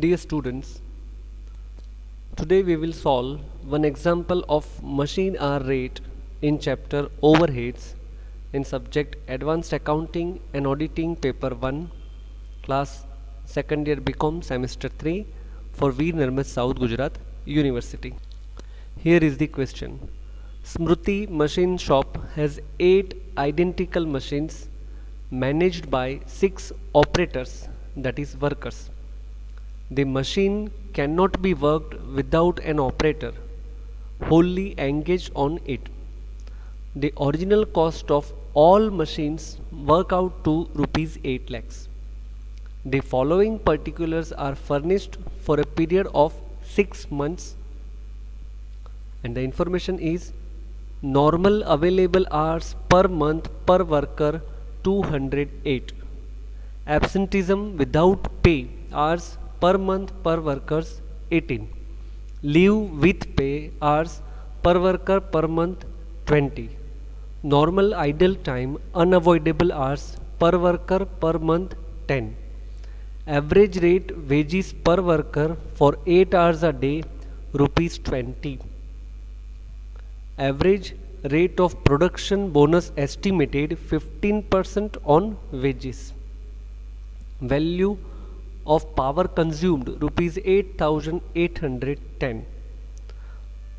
Dear students, today we will solve one example of machine hour rate in chapter Overheads in subject Advanced Accounting and Auditing paper 1, class 2nd year BCom semester 3 for Veer Nirmal South Gujarat University. Here is the question. Smruti Machine Shop has 8 identical machines managed by 6 operators, that is workers. The machine cannot be worked without an operator wholly engaged on it. The original cost of all machines work out to rupees 8 lakhs. The following particulars are furnished for a period of 6 months, and the information is normal available hours per month per worker 208, absenteeism without pay hours per month per workers 18, leave with pay hours per worker per month 20, normal idle time unavoidable hours per worker per month 10, average rate wages per worker for 8 hours a day rupees 20, average rate of production bonus estimated 15% on wages, value of power consumed rupees 8,810,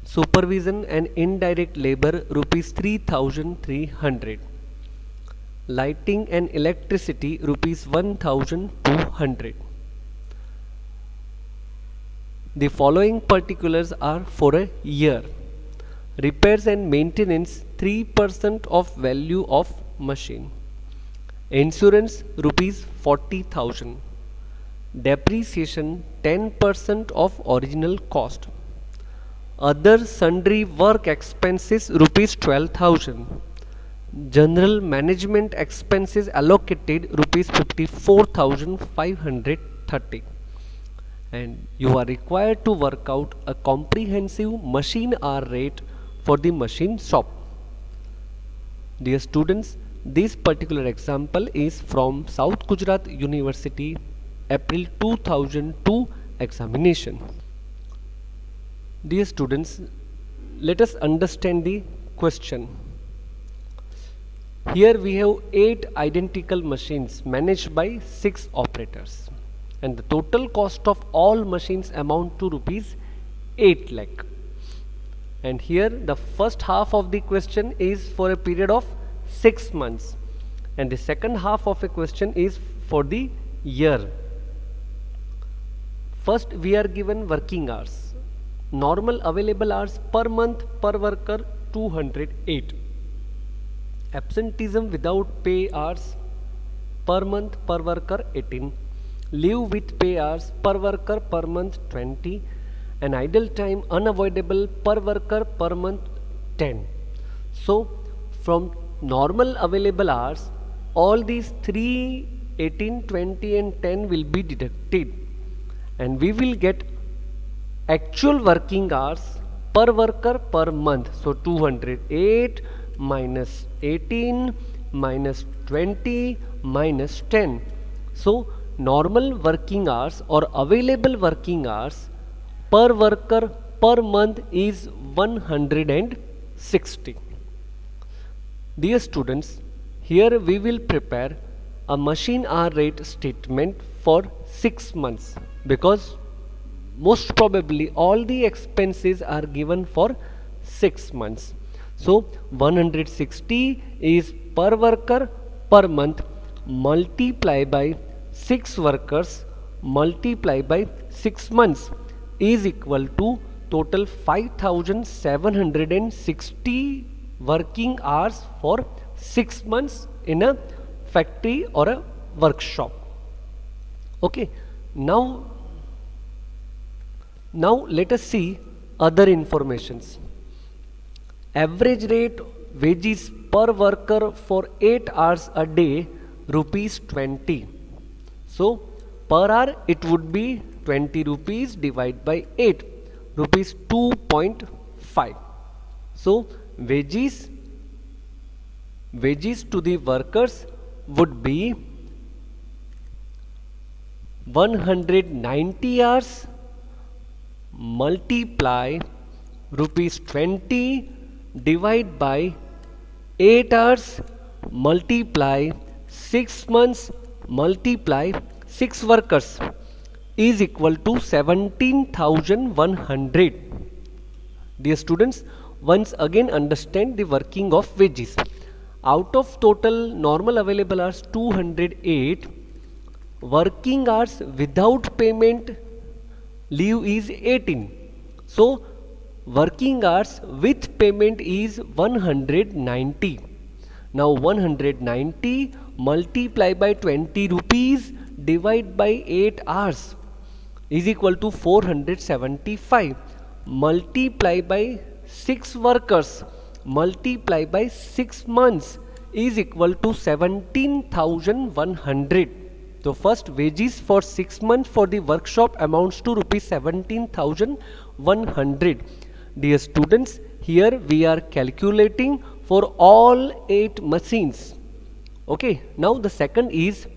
supervision and indirect labor rupees 3,300, lighting and electricity rupees 1,200. The following particulars are for a year. Repairs and maintenance 3% of value of machine, insurance rupees 40,000, depreciation 10% of original cost, other sundry work expenses rupees 12,000, general management expenses allocated rupees 54,530, and you are required to work out a comprehensive machine hour rate for the machine shop. Dear students, this particular example is from South Gujarat University April 2002 examination. Dear students, let us understand the question. Here we have 8 identical machines managed by 6 operators, and the total cost of all machines amount to rupees 8 lakh. And here the first half of the question is for a period of 6 months, and the second half of a question is for the year. First we are given working hours. Normal available hours per month per worker 208. Absenteeism without pay hours per month per worker 18. Leave with pay hours per worker per month 20. And idle time unavoidable per worker per month 10. So from normal available hours, all these 3, 18, 20 and 10 will be deducted, and we will get actual working hours per worker per month. So 208 minus 18 minus 20 minus 10. So normal working hours or available working hours per worker per month is 160. Dear students, here we will prepare a machine hour rate statement for 6 months, because most probably all the expenses are given for 6 months. So 160 is per worker per month multiply by 6 workers multiply by 6 months is equal to total 5,760 working hours for 6 months in a factory or a workshop. Okay, now let us see other informations. Average rate wages per worker for 8 hours a day rupees 20. So per hour it would be 20 rupees divided by 8, rupees 2.5. So wages to the workers would be 190 hours multiply rupees 20 divide by 8 hours multiply 6 months multiply 6 workers is equal to 17,100. Dear students, once again understand the working of wages. Out of total normal available hours 208, working hours without payment leave is 18. So working hours with payment is 190. Now 190 multiply by 20 rupees divide by 8 hours is equal to 475 multiply by 6 workers multiply by 6 months is equal to 17,100. So first wages for 6 months for the workshop amounts to rupees 17,100. Dear students, here we are calculating for all 8 machines. Okay, now the second is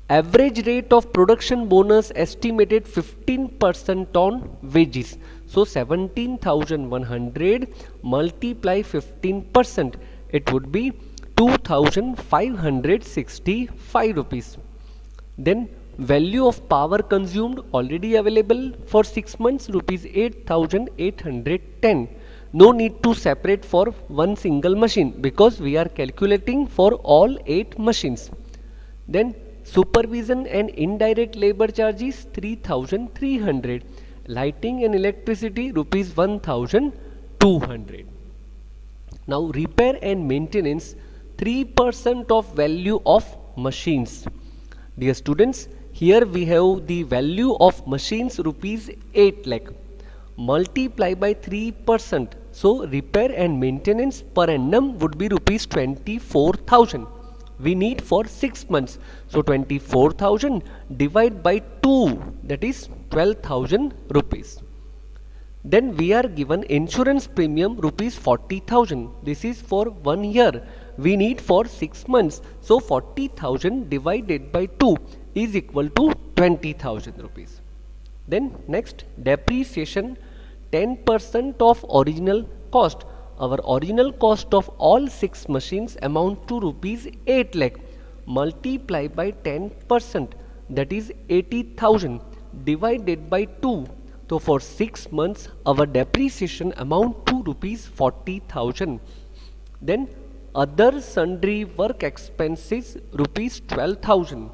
average rate of production bonus estimated 15% on wages. So 17,100 multiply 15%, it would be 2,565 rupees. Then value of power consumed already available for 6 months rupees 8,810. No need to separate for one single machine because we are calculating for all 8 machines. Then supervision and indirect labor charges 3,300. Lighting and electricity rupees 1,200. Now repair and maintenance 3% of value of machines. Dear students, here we have the value of machines rupees 8 lakh multiply by 3%. So repair and maintenance per annum would be rupees 24,000. We need for 6 months. So 24,000 divide by 2, that is 12,000 rupees. Then we are given insurance premium rupees 40,000. This is for 1 year. We need for 6 months. So 40,000 divided by 2 is equal to 20,000 rupees. Then next, depreciation 10% of original cost. Our original cost of all 6 machines amount to rupees 8 lakh multiply by 10%, that is 80,000 divided by 2. So for 6 months our depreciation amount to rupees 40,000. Then other sundry work expenses rupees 12,000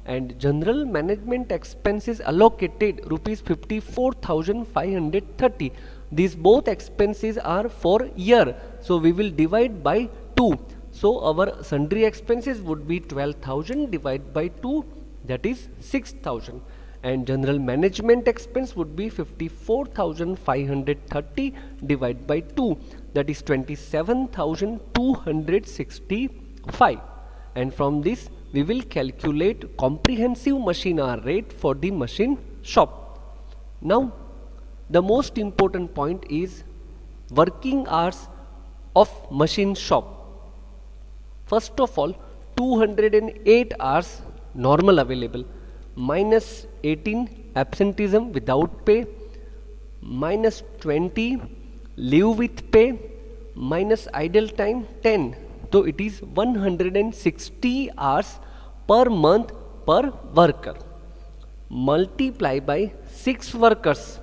and general management expenses allocated rupees 54,530. These both expenses are for year, so we will divide by 2. So our sundry expenses would be 12,000 divided by 2, that is 6,000, and general management expense would be 54,530 divided by 2, that is 27,265. And from this we will calculate comprehensive machine hour rate for the machine shop. Now the most important point is working hours of machine shop. First of all, 208 hours normal available minus 18 absenteeism without pay minus 20 leave with pay minus idle time 10. So it is 160 hours per month per worker multiply by 6 workers,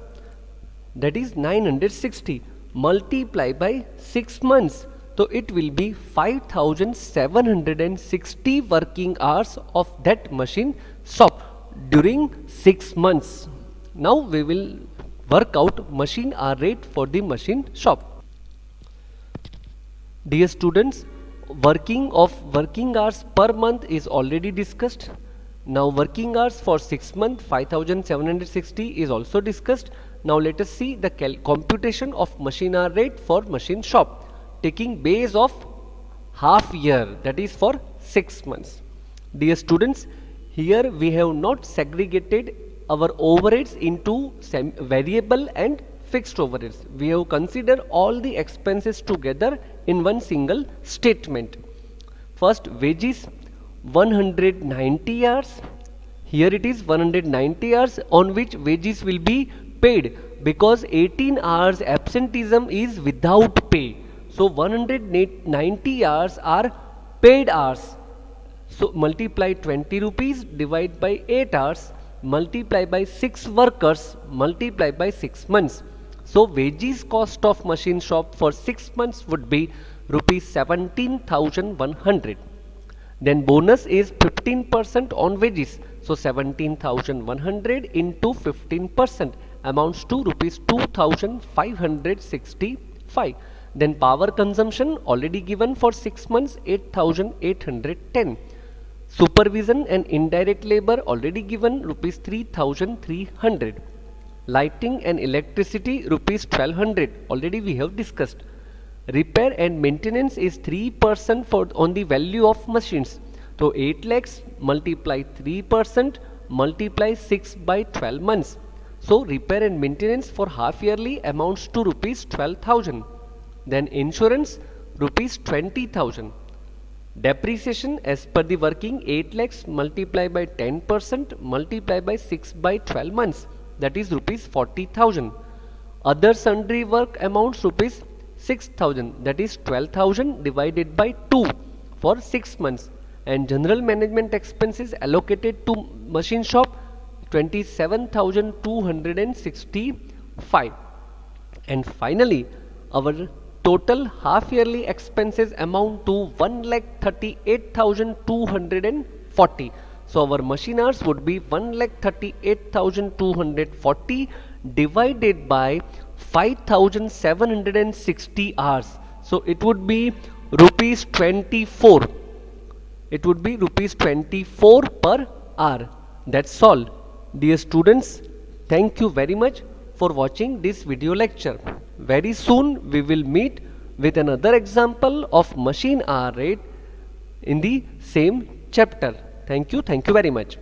that is 960 multiply by 6 months. So it will be 5,760 working hours of that machine shop during 6 months. Now we will work out machine hour rate for the machine shop. Dear students, working hours per month is already discussed. Now working hours for 6 months 5,760 is also discussed. Now let us see the computation of machine hour rate for machine shop, taking base of half year, that is for 6 months. Dear students, here we have not segregated our overheads into variable and fixed overheads. We have considered all the expenses together in one single statement. First, wages 190 hours. Here it is 190 hours on which wages will be paid, because 18 hours absenteeism is without pay. So 190 hours are paid hours. So multiply 20 rupees, divide by 8 hours, multiply by 6 workers, multiply by 6 months. So wages cost of machine shop for 6 months would be rupees 17,100. Then bonus is 15% on wages. So 17,100 into 15% amounts to rupees 2,565. Then power consumption already given for 6 months 8,810. Supervision and indirect labor already given rupees 3,300. Lighting and electricity rupees 1,200 already we have discussed. Repair and maintenance is 3% for on the value of machines. So 8 lakhs multiply 3% multiply 6 by 12 months. So repair and maintenance for half yearly amounts to rupees 12,000. Then insurance rupees 20,000. Depreciation as per the working 8 lakhs multiply by 10% multiply by 6 by 12 months, that is rupees 40,000. Other sundry work amounts rupees 6,000, that is 12,000 divided by 2 for 6 months. And general management expenses allocated to machine shop 27,265. And finally our total half yearly expenses amount to 1,38,240. So our machine hours would be 1,38,240 divided by 5,760 hours. So it would be rupees 24. It would be rupees 24 per hour. That's all. Dear students, thank you very much for watching this video lecture. Very soon we will meet with another example of machine hour rate in the same chapter. Thank you very much.